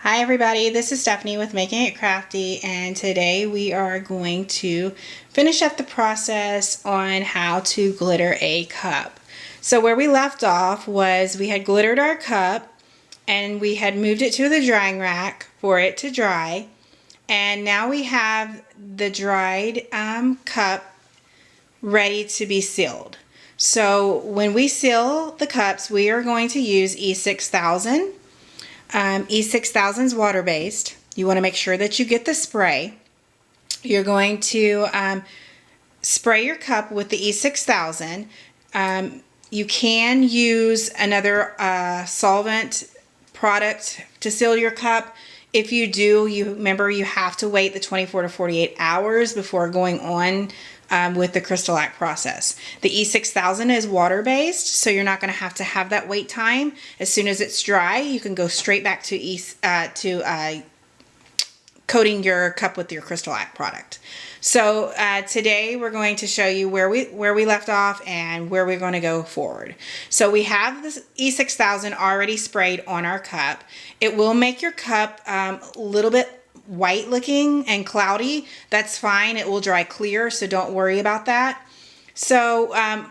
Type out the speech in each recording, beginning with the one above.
Hi everybody, this is Stephanie with Making It Crafty, and today we are going to finish up the process on how to glitter a cup. So where we left off was we had glittered our cup and we had moved it to the drying rack for it to dry, and now we have the dried cup ready to be sealed. So when we seal the cups, we are going to use E6000. E6000 is water-based. You want to make sure that you get the spray. You're going to spray your cup with the E6000. You can use another solvent product to seal your cup. If you do, remember you have to wait the 24 to 48 hours before going on with the crystal process. The E6000 is water-based, so you're not going to have that wait time. As soon as it's dry, you can go straight back to coating your cup with your crystal product. So today we're going to show you where we left off and where we're going to go forward. So we have this E6000 already sprayed on our cup. It will make your cup a little bit white looking and cloudy. That's fine. It will dry clear, so don't worry about that. So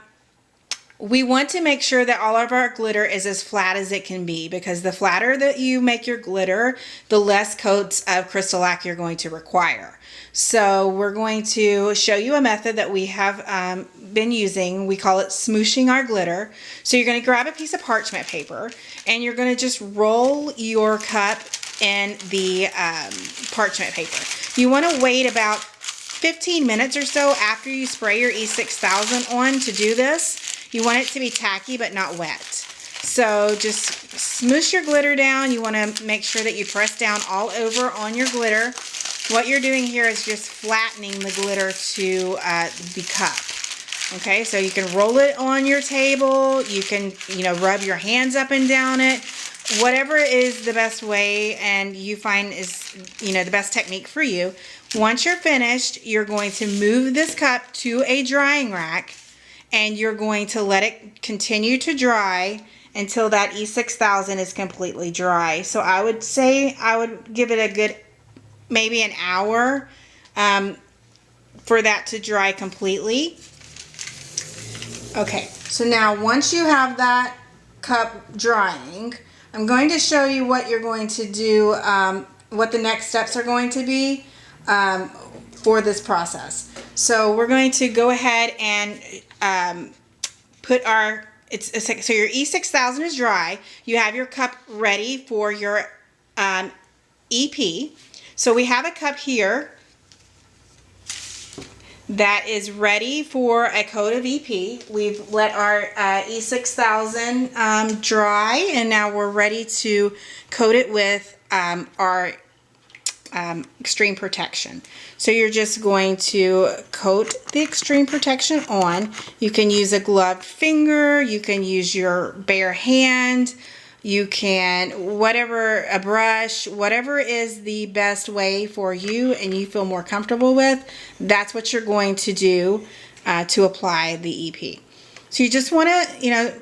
we want to make sure that all of our glitter is as flat as it can be, because the flatter that you make your glitter, the less coats of crystal you're going to require. So we're going to show you a method that we have been using. We call it smooshing our glitter. So you're going to grab a piece of parchment paper and you're going to just roll your cup in the parchment paper. You want to wait about 15 minutes or so after you spray your E6000 on to do this. You want it to be tacky but not wet. So just smoosh your glitter down. You want to make sure that you press down all over on your glitter. What you're doing here is just flattening the glitter to the cup. Okay, so you can roll it on your table. You can, rub your hands up and down it. Whatever is the best way and you find is, the best technique for you. Once you're finished, you're going to move this cup to a drying rack and you're going to let it continue to dry until that E6000 is completely dry. So I would say I would give it a good maybe an hour for that to dry completely. Okay, so now once you have that cup drying, I'm going to show you what you're going to do, what the next steps are going to be for this process. So we're going to go ahead and put our, so your E6000 is dry. You have your cup ready for your EP. So we have a cup here that is ready for a coat of EP. We've let our E6000 dry, and now we're ready to coat it with our extreme protection. So you're just going to coat the extreme protection on. You can use a gloved finger, you can use your bare hand, you can, a brush, whatever is the best way for you and you feel more comfortable with, that's what you're going to do to apply the EP. So you just want to,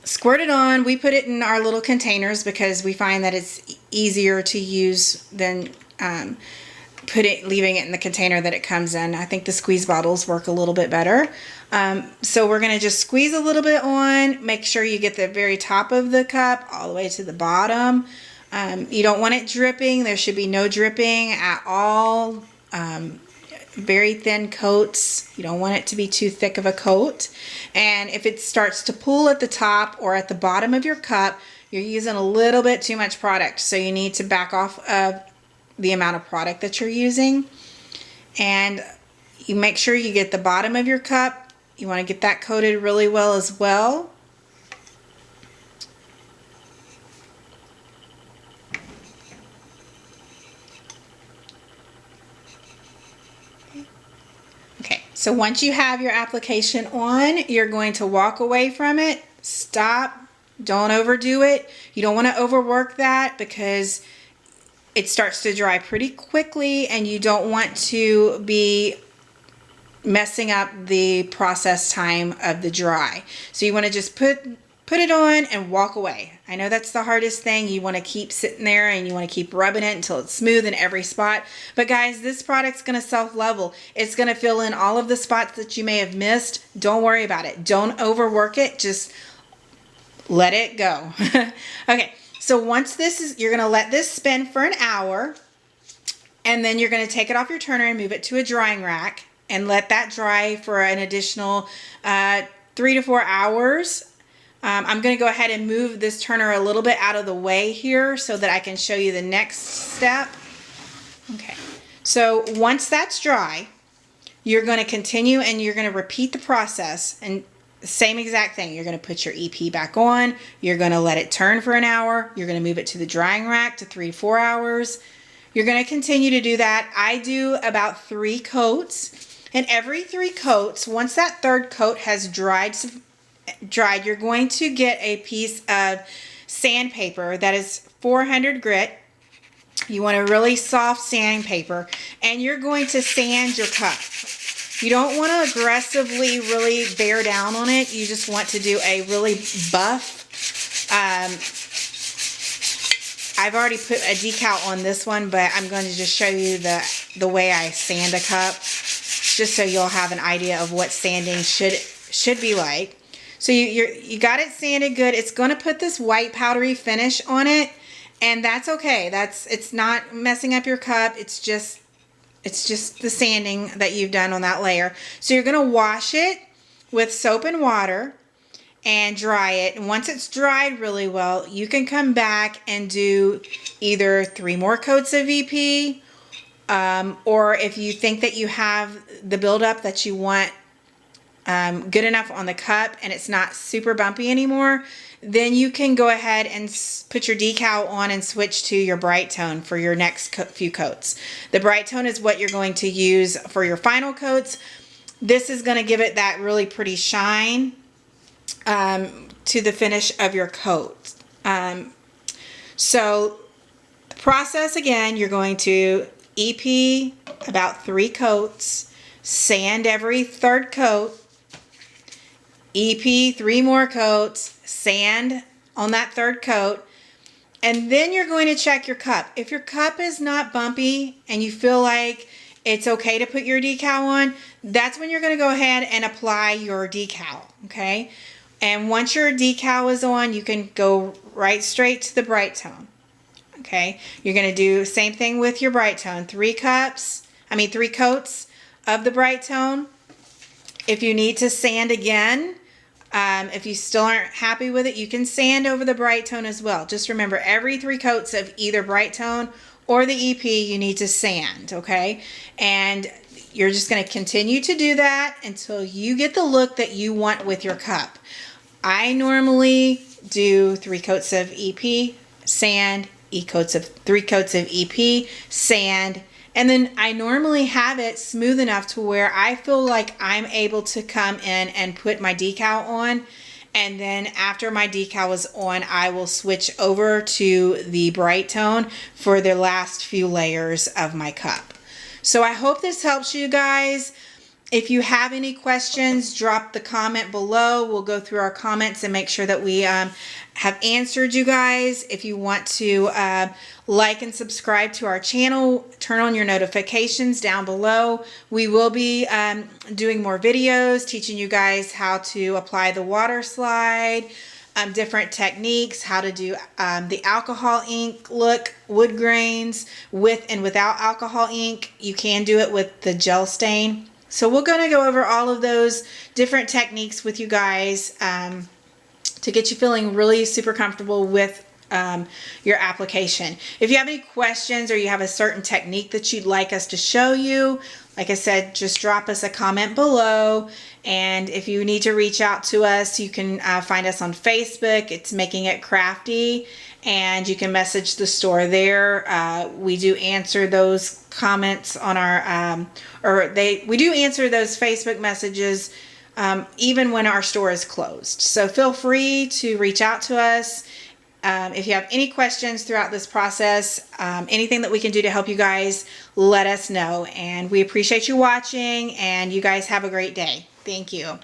squirt it on. We put it in our little containers because we find that it's easier to use than leaving it in the container that it comes in. I think the squeeze bottles work a little bit better. So we're going to just squeeze a little bit on. Make sure you get the very top of the cup all the way to the bottom. You don't want it dripping. There should be no dripping at all. Very thin coats. You don't want it to be too thick of a coat. And if it starts to pool at the top or at the bottom of your cup, you're using a little bit too much product. So you need to back off of the amount of product that you're using. And you make sure you get the bottom of your cup. You want to get that coated really well as well. Okay, so once you have your application on, you're going to walk away from it. Stop. Don't overdo it. You don't want to overwork that because it starts to dry pretty quickly and you don't want to be messing up the process time of the dry. So you want to just put put it on and walk away. I know that's the hardest thing. You want to keep sitting there and you want to keep rubbing it until it's smooth in every spot. But guys, this product's going to self-level. It's going to fill in all of the spots that you may have missed. Don't worry about it. Don't overwork it. Just let it go. Okay, so once this is, you're going to let this spin for an hour, and then you're going to take it off your turner and move it to a drying rack and let that dry for an additional 3 to 4 hours. I'm going to go ahead and move this turner a little bit out of the way here so that I can show you the next step. Okay, so once that's dry, you're going to continue and you're going to repeat the process, and same exact thing. You're going to put your EP back on, you're going to let it turn for an hour, you're going to move it to the drying rack to 3 to 4 hours. You're going to continue to do that. I do about 3 coats, and every 3 coats, once that third coat has dried, you're going to get a piece of sandpaper that is 400 grit. You want a really soft sandpaper, and you're going to sand your cup. You don't want to aggressively really bear down on it. You just want to do a really buff. I've already put a decal on this one, but I'm going to just show you the way I sand a cup, just so you'll have an idea of what sanding should be like. So you got it sanded good. It's going to put this white powdery finish on it, and that's okay. It's not messing up your cup. It's just the sanding that you've done on that layer. So you're going to wash it with soap and water and dry it. And once it's dried really well, you can come back and do either 3 more coats of VP, or if you think that you have the buildup that you want good enough on the cup and it's not super bumpy anymore, then you can go ahead and put your decal on and switch to your Brite tone for your next few coats. The Brite tone is what you're going to use for your final coats. This is going to give it that really pretty shine to the finish of your coat. So the process again, you're going to EP about 3 coats, sand every 3rd coat, EP 3 more coats, sand on that 3rd coat, and then you're going to check your cup. If your cup is not bumpy and you feel like it's okay to put your decal on, that's when you're going to go ahead and apply your decal, okay? And once your decal is on, you can go right straight to the Brite tone, okay? You're going to do the same thing with your Brite tone. 3 coats of the Brite tone. If you need to sand again, if you still aren't happy with it, you can sand over the Brite tone as well. Just remember, every 3 coats of either Brite tone or the EP, you need to sand, okay? And you're just going to continue to do that until you get the look that you want with your cup. I normally do 3 coats of EP, sand, 3 coats of EP, sand, and then I normally have it smooth enough to where I feel like I'm able to come in and put my decal on. And then after my decal is on, I will switch over to the Brite tone for the last few layers of my cup. So I hope this helps you guys. If you have any questions, drop the comment below. We'll go through our comments and make sure that we have answered you guys. If you want to like and subscribe to our channel, turn on your notifications down below. We will be doing more videos teaching you guys how to apply the water slide, different techniques, how to do the alcohol ink look, wood grains with and without alcohol ink. You can do it with the gel stain. So we're going to go over all of those different techniques with you guys to get you feeling really super comfortable with your application. If you have any questions or you have a certain technique that you'd like us to show you, like I said, just drop us a comment below. And if you need to reach out to us, you can find us on Facebook. It's Making It Crafty, and you can message the store there. We do answer those comments on our, we do answer those Facebook messages even when our store is closed. So feel free to reach out to us. If you have any questions throughout this process, anything that we can do to help you guys, let us know. And we appreciate you watching, and you guys have a great day. Thank you.